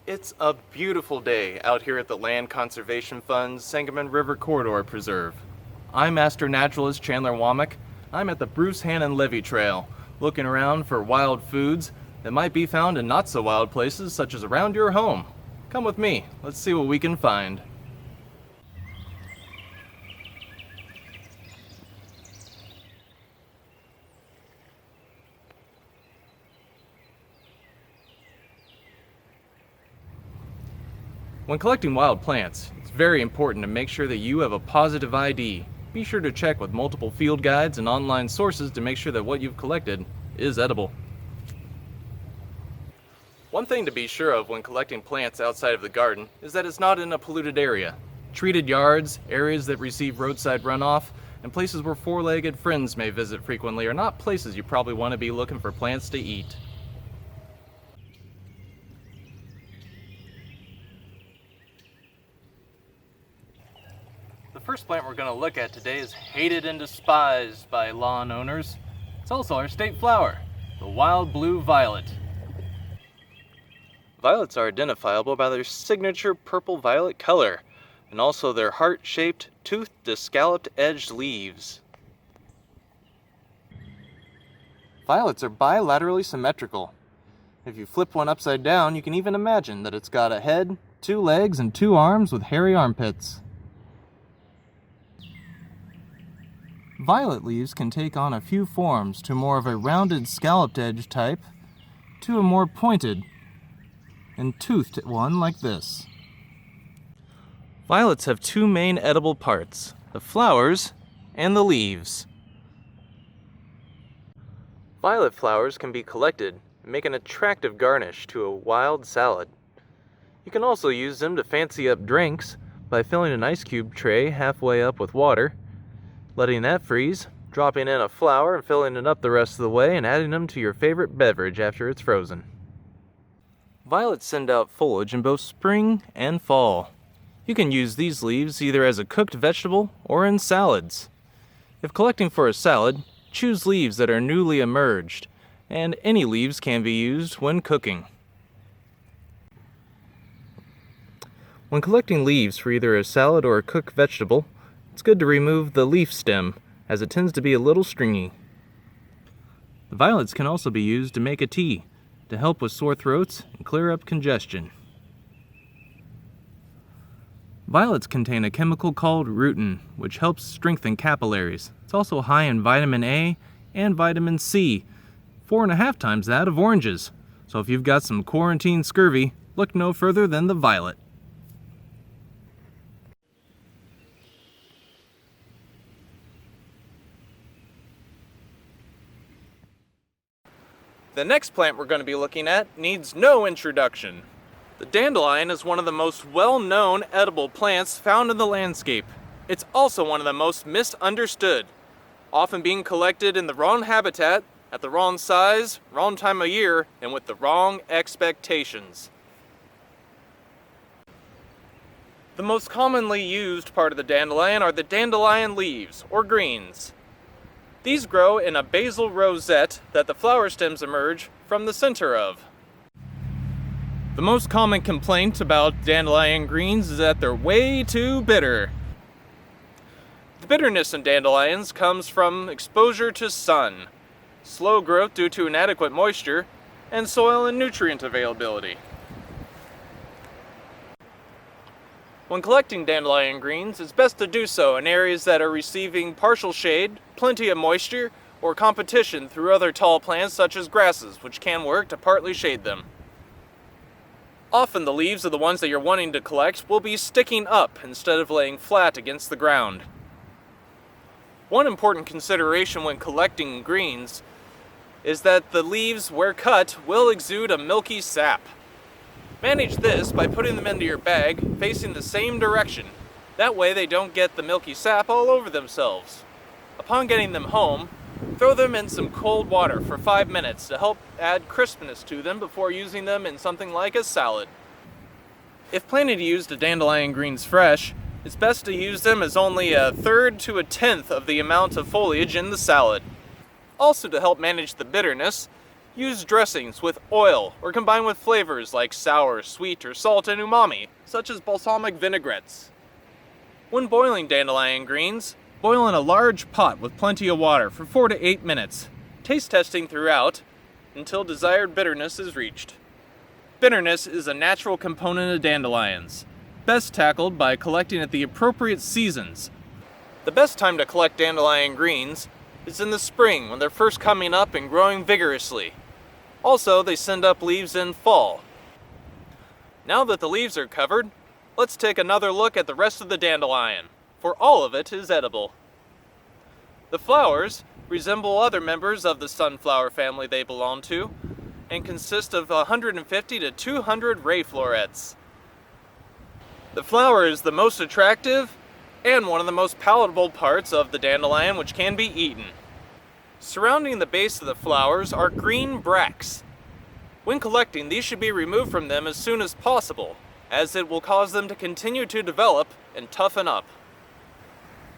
It's a beautiful day out here at the Land Conservation Fund's Sangamon River Corridor Preserve. I'm Master Naturalist Chandler Womack. I'm at the Bruce Hannon Levee Trail, looking around for wild foods that might be found in not-so-wild places such as around your home. Come with me, let's see what we can find. When collecting wild plants, it's very important to make sure that you have a positive ID. Be sure to check with multiple field guides and online sources to make sure that what you've collected is edible. One thing to be sure of when collecting plants outside of the garden is that it's not in a polluted area. Treated yards, areas that receive roadside runoff, and places where four-legged friends may visit frequently are not places you probably want to be looking for plants to eat. The first plant we're going to look at today is hated and despised by lawn owners. It's also our state flower, the wild blue violet. Violets are identifiable by their signature purple-violet color, and also their heart-shaped, toothed, scalloped-edged leaves. Violets are bilaterally symmetrical. If you flip one upside down, you can even imagine that it's got a head, 2 legs, and 2 arms with hairy armpits. Violet leaves can take on a few forms, to more of a rounded scalloped edge type, to a more pointed and toothed one like this. Violets have 2 main edible parts, the flowers and the leaves. Violet flowers can be collected and make an attractive garnish to a wild salad. You can also use them to fancy up drinks by filling an ice cube tray halfway up with water, letting that freeze, dropping in a flower and filling it up the rest of the way, and adding them to your favorite beverage after it's frozen. Violets send out foliage in both spring and fall. You can use these leaves either as a cooked vegetable or in salads. If collecting for a salad, choose leaves that are newly emerged, and any leaves can be used when cooking. When collecting leaves for either a salad or a cooked vegetable, it's good to remove the leaf stem, as it tends to be a little stringy. The violets can also be used to make a tea, to help with sore throats and clear up congestion. Violets contain a chemical called rutin, which helps strengthen capillaries. It's also high in vitamin A and vitamin C, 4.5 times that of oranges. So if you've got some quarantine scurvy, look no further than the violet. The next plant we're going to be looking at needs no introduction. The dandelion is one of the most well-known edible plants found in the landscape. It's also one of the most misunderstood, often being collected in the wrong habitat, at the wrong size, wrong time of year, and with the wrong expectations. The most commonly used part of the dandelion are the dandelion leaves, or greens. These grow in a basal rosette that the flower stems emerge from the center of. The most common complaint about dandelion greens is that they're way too bitter. The bitterness in dandelions comes from exposure to sun, slow growth due to inadequate moisture, and soil and nutrient availability. When collecting dandelion greens, it's best to do so in areas that are receiving partial shade, plenty of moisture, or competition through other tall plants such as grasses, which can work to partly shade them. Often the leaves of the ones that you're wanting to collect will be sticking up instead of laying flat against the ground. One important consideration when collecting greens is that the leaves, where cut, will exude a milky sap. Manage this by putting them into your bag facing the same direction. That way they don't get the milky sap all over themselves. Upon getting them home, throw them in some cold water for 5 minutes to help add crispness to them before using them in something like a salad. If planning to use the dandelion greens fresh, it's best to use them as only 1/3 to 1/10 of the amount of foliage in the salad. Also, to help manage the bitterness, Use dressings with oil or combine with flavors like sour, sweet, or salt and umami, such as balsamic vinaigrettes. When boiling dandelion greens, boil in a large pot with plenty of water for 4 to 8 minutes, taste testing throughout until desired bitterness is reached. Bitterness is a natural component of dandelions, best tackled by collecting at the appropriate seasons. The best time to collect dandelion greens is in the spring when they're first coming up and growing vigorously. Also, they send up leaves in fall. Now that the leaves are covered, let's take another look at the rest of the dandelion, for all of it is edible. The flowers resemble other members of the sunflower family they belong to, and consist of 150 to 200 ray florets. The flower is the most attractive and one of the most palatable parts of the dandelion, which can be eaten. Surrounding the base of the flowers are green bracts. When collecting, these should be removed from them as soon as possible, as it will cause them to continue to develop and toughen up.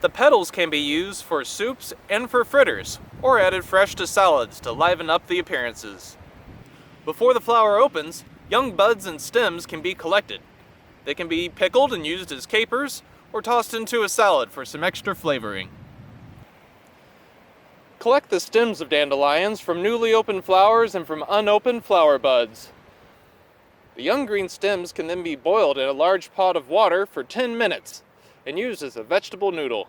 The petals can be used for soups and for fritters, or added fresh to salads to liven up the appearances. Before the flower opens, young buds and stems can be collected. They can be pickled and used as capers, or tossed into a salad for some extra flavoring. Collect the stems of dandelions from newly opened flowers and from unopened flower buds. The young green stems can then be boiled in a large pot of water for 10 minutes and used as a vegetable noodle.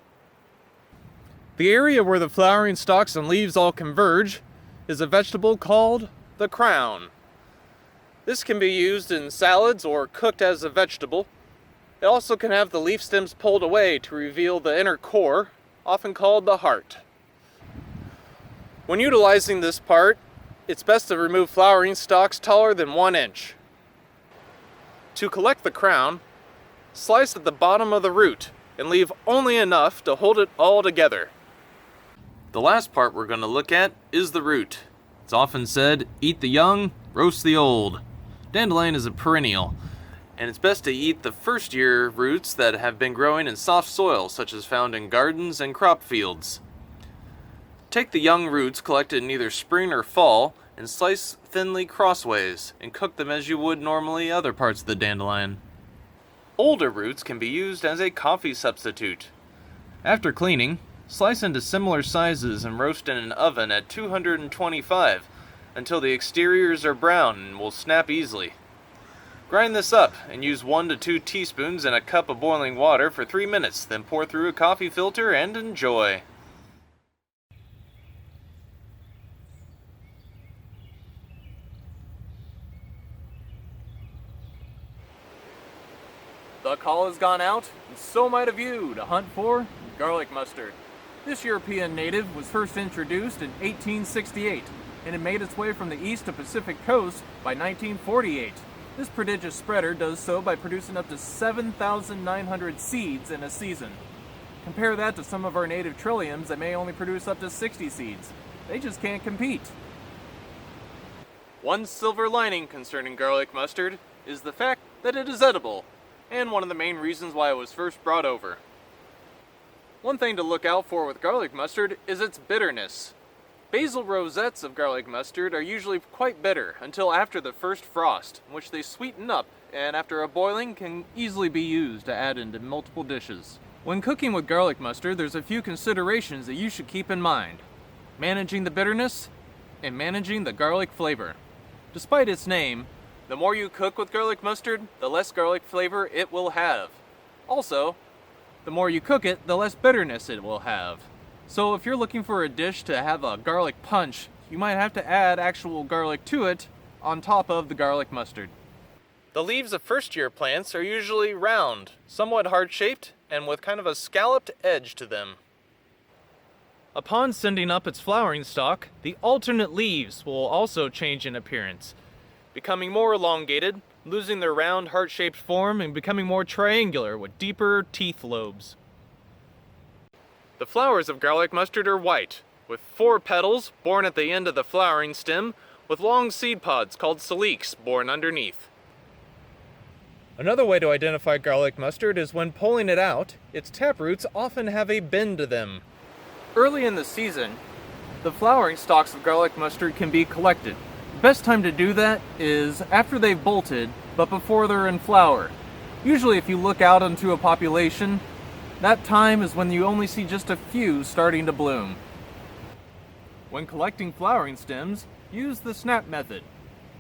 The area where the flowering stalks and leaves all converge is a vegetable called the crown. This can be used in salads or cooked as a vegetable. It also can have the leaf stems pulled away to reveal the inner core, often called the heart. When utilizing this part, it's best to remove flowering stalks taller than 1 inch. To collect the crown, slice at the bottom of the root and leave only enough to hold it all together. The last part we're going to look at is the root. It's often said, eat the young, roast the old. Dandelion is a perennial, and it's best to eat the first year roots that have been growing in soft soil, such as found in gardens and crop fields. Take the young roots collected in either spring or fall and slice thinly crossways and cook them as you would normally other parts of the dandelion. Older roots can be used as a coffee substitute. After cleaning, slice into similar sizes and roast in an oven at 225 until the exteriors are brown and will snap easily. Grind this up and use 1 to 2 teaspoons in a cup of boiling water for 3 minutes, then pour through a coffee filter and enjoy. The call has gone out, and so might have you, to hunt for garlic mustard. This European native was first introduced in 1868, and it made its way from the east to Pacific coast by 1948. This prodigious spreader does so by producing up to 7,900 seeds in a season. Compare that to some of our native trilliums that may only produce up to 60 seeds. They just can't compete. One silver lining concerning garlic mustard is the fact that it is edible, and one of the main reasons why it was first brought over. One thing to look out for with garlic mustard is its bitterness. Basal rosettes of garlic mustard are usually quite bitter until after the first frost, in which they sweeten up and after a boiling can easily be used to add into multiple dishes. When cooking with garlic mustard, there's a few considerations that you should keep in mind. Managing the bitterness and managing the garlic flavor. Despite its name, the more you cook with garlic mustard, the less garlic flavor it will have. Also, the more you cook it, the less bitterness it will have. So if you're looking for a dish to have a garlic punch, you might have to add actual garlic to it on top of the garlic mustard. The leaves of first-year plants are usually round, somewhat heart-shaped, and with kind of a scalloped edge to them. Upon sending up its flowering stalk, the alternate leaves will also change in appearance, becoming more elongated, losing their round heart-shaped form and becoming more triangular with deeper teeth lobes. The flowers of garlic mustard are white, with 4 petals borne at the end of the flowering stem, with long seed pods called calyx borne underneath. Another way to identify garlic mustard is when pulling it out, its taproots often have a bend to them. Early in the season, the flowering stalks of garlic mustard can be collected, Best time to do that is after they've bolted, but before they're in flower. Usually if you look out into a population, that time is when you only see just a few starting to bloom. When collecting flowering stems, use the snap method.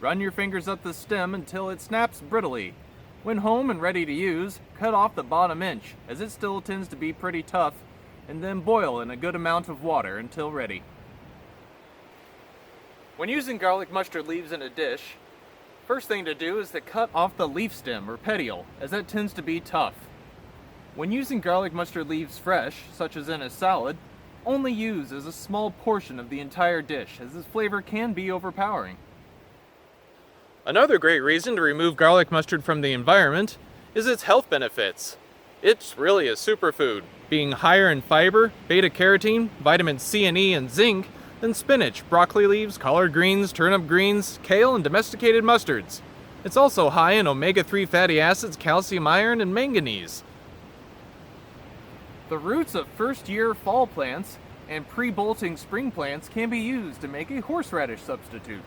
Run your fingers up the stem until it snaps brittly. When home and ready to use, cut off the bottom inch, as it still tends to be pretty tough, and then boil in a good amount of water until ready. When using garlic mustard leaves in a dish, first thing to do is to cut off the leaf stem or petiole, as that tends to be tough. When using garlic mustard leaves fresh, such as in a salad, only use as a small portion of the entire dish, as this flavor can be overpowering. Another great reason to remove garlic mustard from the environment is its health benefits. It's really a superfood, being higher in fiber, beta-carotene, vitamin C and E, and zinc than spinach, broccoli leaves, collard greens, turnip greens, kale, and domesticated mustards. It's also high in omega-3 fatty acids, calcium, iron, and manganese. The roots of first-year fall plants and pre-bolting spring plants can be used to make a horseradish substitute.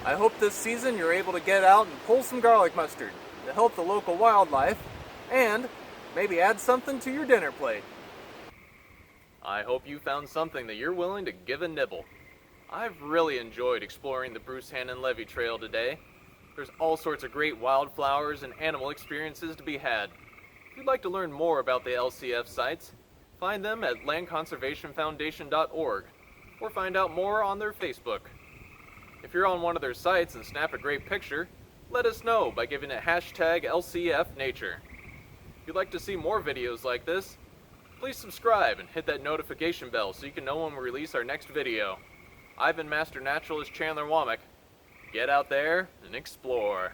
I hope this season you're able to get out and pull some garlic mustard to help the local wildlife and maybe add something to your dinner plate. I hope you found something that you're willing to give a nibble. I've really enjoyed exploring the Bruce Hannon Levee Trail today. There's all sorts of great wildflowers and animal experiences to be had. If you'd like to learn more about the LCF sites, find them at landconservationfoundation.org or find out more on their Facebook. If you're on one of their sites and snap a great picture, let us know by giving it hashtag LCFNature. If you'd like to see more videos like this, please subscribe and hit that notification bell so you can know when we release our next video. I've been Master Naturalist Chandler Womack. Get out there and explore.